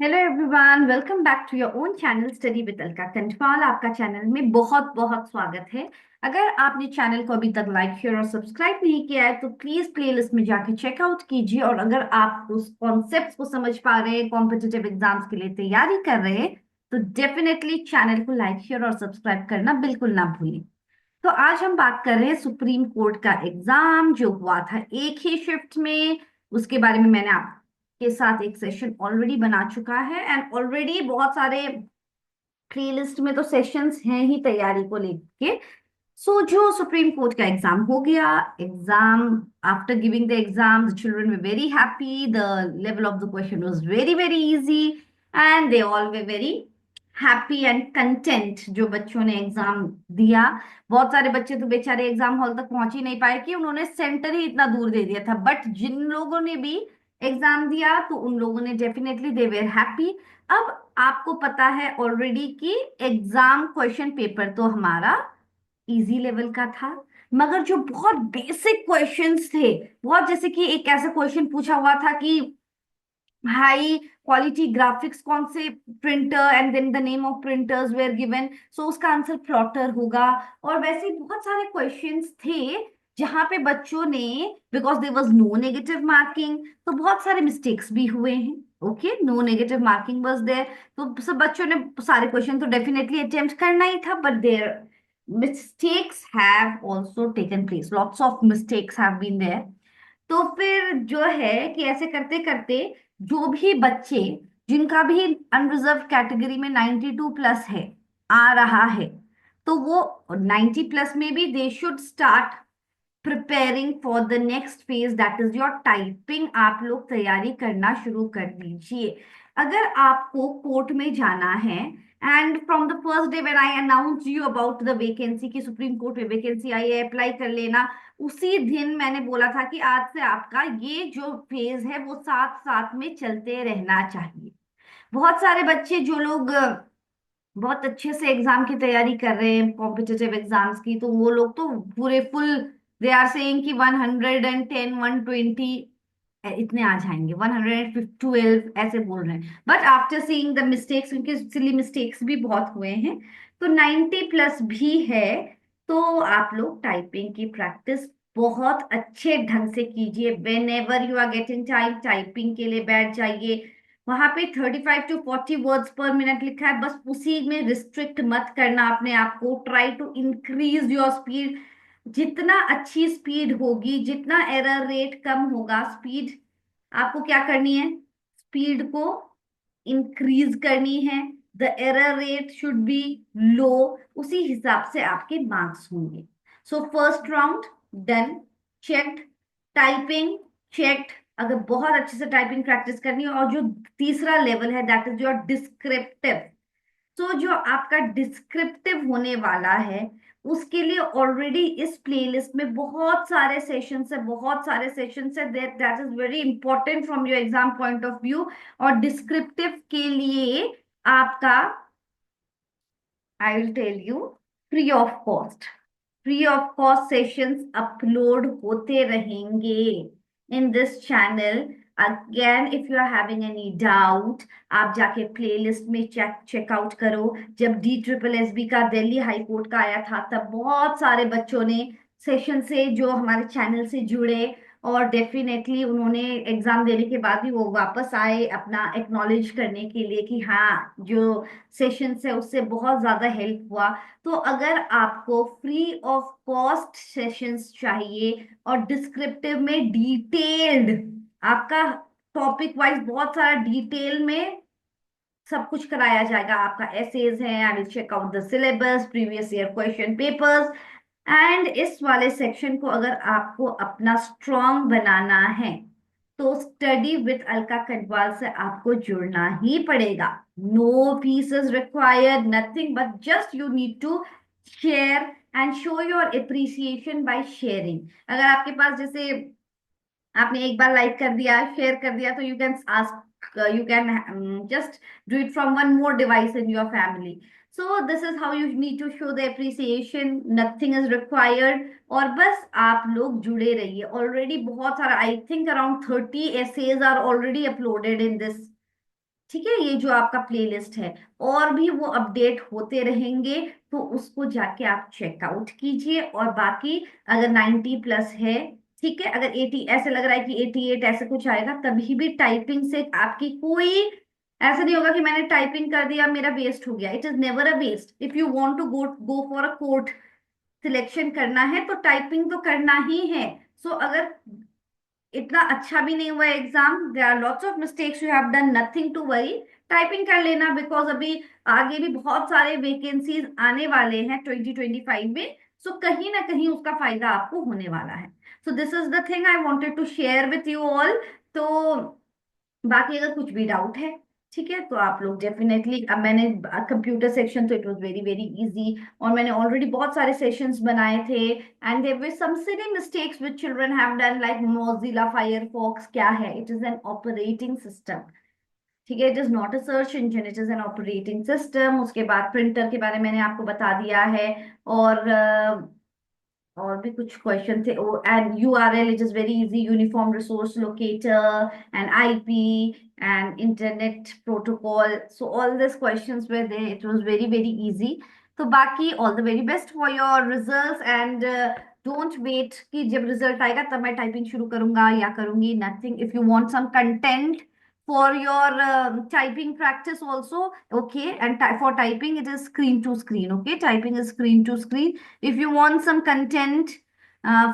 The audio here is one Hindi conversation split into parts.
Hello everyone, welcome back to your own channel study with Alka Kanthpal. आपका चैनल में बहुत बहुत स्वागत है। अगर आपने चैनल को अभी तक लाइक शेयर और सब्सक्राइब नहीं किया है तो प्लीज प्लेलिस्ट में जाके चेकआउट कीजिए। और अगर आप उस कॉन्सेप्ट्स को समझ पा रहे हैं, कॉम्पिटिटिव एग्जाम्स के लिए तैयारी कर रहे हैं, तो डेफिनेटली चैनल को लाइक शेयर और सब्सक्राइब करना बिल्कुल ना भूलें। तो आज हम बात कर रहे हैं सुप्रीम कोर्ट का एग्जाम जो हुआ था एक ही शिफ्ट में। उसके बारे में मैंने आपके साथ एक सेशन ऑलरेडी बना चुका है एंड ऑलरेडी बहुत सारे प्लेलिस्ट में तो सेशंस हैं ही तैयारी को लेके। सो जो सुप्रीम कोर्ट का एग्जाम हो गया, exam after giving the exam the children were very happy, the level of the question was very very easy and they all way very happy and content. जो बच्चों ने एग्जाम दिया, बहुत सारे बच्चे तो बेचारे एग्जाम हॉल तक पहुंच ही नहीं पाए कि उन्होंने सेंटर ही इतना दूर दे दिया था, बट जिन लोगों ने भी एग्जाम दिया तो उन लोगों ने डेफिनेटली दे वेर हैप्पी। अब आपको पता है ऑलरेडी कि एग्जाम क्वेश्चन पेपर तो हमारा इजी लेवल का था, मगर जो बहुत बेसिक क्वेश्चंस थे, बहुत जैसे कि एक ऐसा क्वेश्चन पूछा हुआ था कि हाई क्वालिटी ग्राफिक्स कौन से printer and then the name of printers were given, so उसका आंसर प्लॉटर होगा। और वैसे ही बहुत सारे क्वेश्चंस थे जहां पे बच्चों ने, because there was no negative marking, तो बहुत सारे मिस्टेक्स भी हुए हैं। Okay, no negative marking was there, तो सब बच्चों ने सारे क्वेश्चन तो डेफिनेटली अटेम्प्ट करना ही था, but there mistakes have also taken place, lots of mistakes have been there। तो फिर जो है कि ऐसे करते करते जो भी बच्चे जिनका भी अनरिजर्व कैटेगरी में 92 प्लस है, आ रहा है, तो वो 90 प्लस में भी they should start preparing for the next phase, that is your typing. आप लोग तैयारी करना शुरू कर दीजिए। अगर आपको कोर्ट में जाना है and from the first day when I announce you about the vacancy की सुप्रीम कोर्ट में वैकेंसी आई है, अप्लाई कर लेना, उसी दिन मैंने बोला था कि आज से आपका ये जो फेज है वो साथ साथ में चलते रहना चाहिए। बहुत सारे बच्चे जो लोग बहुत अच्छे से एग्जाम की तैयारी कर रहे हैं, कॉम्पिटिटिव एग्जाम्स की, तो वो लोग तो पूरे फुल दे आर सेइंग कि 110 120 इतने आ जाएंगे, 112 ऐसे बोल रहे हैं। But after seeing the mistakes, उनके सिली मिस्टेक्स भी बहुत हुए हैं, तो 90 प्लस भी है। तो आप लोग टाइपिंग की प्रैक्टिस बहुत अच्छे ढंग से कीजिए। Whenever you are getting time, typing के लिए बैठ जाइए। वहां पे 35 to 40 वर्ड्स पर मिनट लिखा है, बस उसी में रिस्ट्रिक्ट मत करना अपने आप को। Try to increase your speed. जितना अच्छी स्पीड होगी, जितना एरर रेट कम होगा, स्पीड आपको क्या करनी है, स्पीड को इंक्रीज करनी है। The error rate should be low, उसी हिसाब से आपके मार्क्स होंगे। So first round done, checked. Typing checked. अगर बहुत अच्छे से टाइपिंग प्रैक्टिस करनी है, और जो तीसरा लेवल है दैट इज योर डिस्क्रिप्टिव। तो जो आपका डिस्क्रिप्टिव होने वाला है, उसके लिए ऑलरेडी इस प्लेलिस्ट में बहुत सारे सेशंस है, बहुत सारे सेशंस है, that is very important from your exam point of view. और डिस्क्रिप्टिव के लिए आपका, I will tell you, free of cost, free of cost sessions upload होते रहेंगे in this channel. Again if you are having any doubt, आप जाके प्लेलिस्ट में चेकआउट करो। जब DSSB का दिल्ली हाई कोर्ट का आया था, तब बहुत सारे बच्चों ने सेशन से जो हमारे चैनल से जुड़े, और डेफिनेटली उन्होंने एग्जाम देने के बाद भी वो वापस आए अपना एक्नॉलेज करने के लिए कि हाँ, जो सेशन है उससे बहुत ज्यादा हेल्प हुआ। तो अगर आपको फ्री ऑफ कॉस्ट सेशंस चाहिए और डिस्क्रिप्टिव में डिटेल्ड, आपका टॉपिक वाइज बहुत सारा डिटेल में सब कुछ कराया जाएगा। आपका एसेज है, I will check out the syllabus, previous year question papers. And इस वाले सेक्शन को अगर आपको अपना स्ट्रॉन्ग बनाना है, तो स्टडी विद अलका कटवाल से आपको जुड़ना ही पड़ेगा। No fees is required, nothing, but just you need to share and show your appreciation by sharing. अगर आपके पास जैसे आपने एक बार लाइक कर दिया, शेयर कर दिया, तो you can ask, you can just do it from one more device in your family. So this is how you need to show the appreciation, nothing is required. और बस आप लोग जुड़े रहिए। ऑलरेडी बहुत सारा, I think around 30 essays are already uploaded in this ठीक है, ये जो आपका प्लेलिस्ट है, और भी वो अपडेट होते रहेंगे, तो उसको जाके आप चेकआउट कीजिए। और बाकी अगर 90 प्लस है, ठीक है, अगर 80 ऐसे लग रहा है कि 88 ऐसे कुछ आएगा, तभी भी टाइपिंग से आपकी कोई ऐसा नहीं होगा कि मैंने टाइपिंग कर दिया मेरा वेस्ट हो गया। It is never a waste. If you want to go go for a court selection करना है तो टाइपिंग तो करना ही है। सो अगर इतना अच्छा भी नहीं हुआ exam, there are lots of mistakes you have done, nothing to worry. Typing कर लेना, बिकॉज अभी आगे भी बहुत सारे वेकेंसीज आने वाले हैं 2025 में। सो कहीं ना कहीं उसका फायदा आपको होने वाला है। So this is the thing I wanted to share with you all. तो बाकी अगर कुछ भी डाउट है, ठीक है, तो आप लोग डेफिनेटली, अब मैंने कंप्यूटर सेक्शन तो it was very very easy, और मैंने ऑलरेडी बहुत सारे सेशंस बनाए थे, and there were some silly mistakes which children have done, like Mozilla Firefox क्या है, it is an operating system. ठीक है, it is not a search engine, it is an operating system. उसके बाद प्रिंटर के बारे में मैंने आपको बता दिया है। और और भी कुछ क्वेश्चन थे। And URL, it is very easy, uniform resource locator and IP and internet protocol. So all this questions were there, it was very very easy. तो बाकी all the very best for your results, and don't wait कि जब रिजल्ट आएगा तब मैं टाइपिंग शुरू करूंगा या करूंगी, nothing. If you want some content for your typing practice also, okay, and for typing it is screen to screen, okay, typing is screen to screen. If you want some content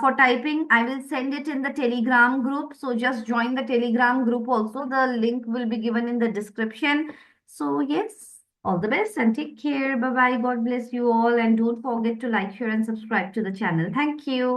for typing, I will send it in the Telegram group. So just join the Telegram group also. The link will be given in the description. So yes, all the best and take care. Bye bye. God bless you all. And don't forget to like, share, and subscribe to the channel. Thank you.